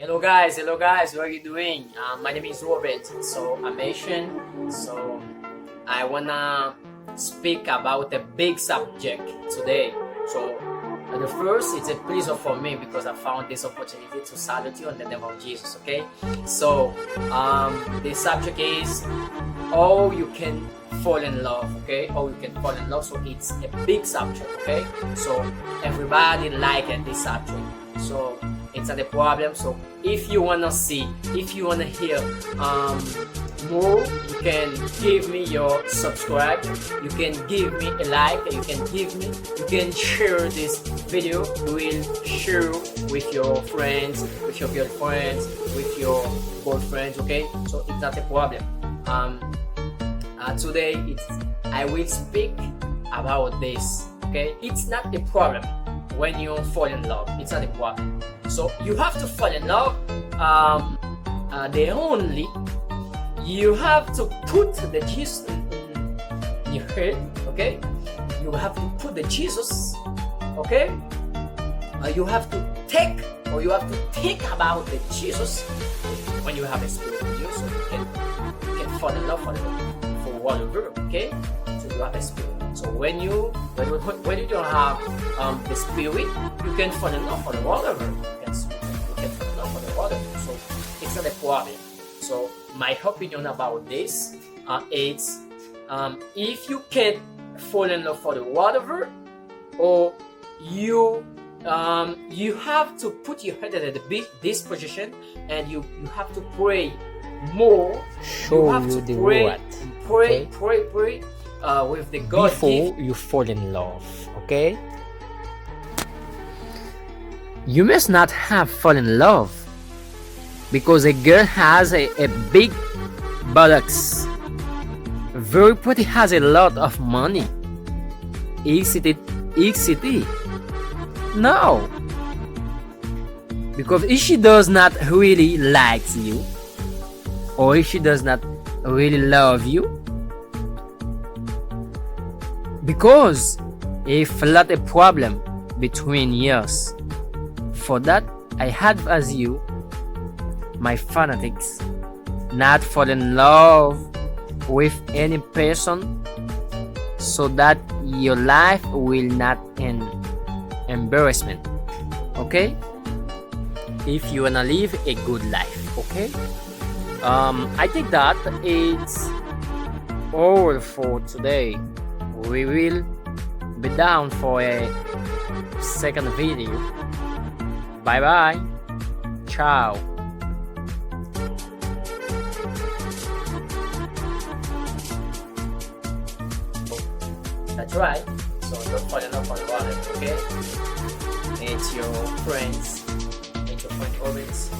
Hello guys, what are you doing? My name is Robert. So I'm Asian. So I wanna speak about a big subject today. So the first, it's a pleasure for me because I found this opportunity to salute you in the name of Jesus. Okay. So the subject is how you can fall in love. Okay, how you can fall in love. So it's a big subject. Okay. So everybody like this subject. So it's not a problem. So if you wanna see, if you wanna hear more, you can give me your subscribe, you can give me a like, you can share this video. You will share with your friends, with your girlfriends, with your boyfriends. Okay, so it's not a problem. Today I will speak about this. Okay, it's not a problem when you fall in love. It's not a problem. So you have to fall in love. You have to put the Jesus in your head. Okay, you have to put the Jesus. Okay, you have to take, or you have to think about the Jesus when you have a spirit in you, so you can fall in love for whatever. Okay, so you have a spirit. So when you don't have the spirit, you can fall in love for the whatever. You can fall in love for the whatever. So it's not a problem. So my opinion about this is if you can't fall in love for the whatever, or you have to put your head at this position, and you have to pray more. Show you have you to the pray, word. pray, Okay? pray with the God Before you fall in love, okay? You must not have fall in love because a girl has a big buttocks, very pretty, has a lot of money. XCT. No, because if she does not really like you, or if she does not really love you, because if not a problem between us, for that I advise you, my fanatics, not fall in love with any person, so that your life will not end embarrassment. Okay, if you wanna live a good life. Okay, I think that it's all for today. We will be down for a second video. Bye bye. Ciao. That's right. So don't fall in love for the water. Okay, it's your friends, it's your friend Orbits.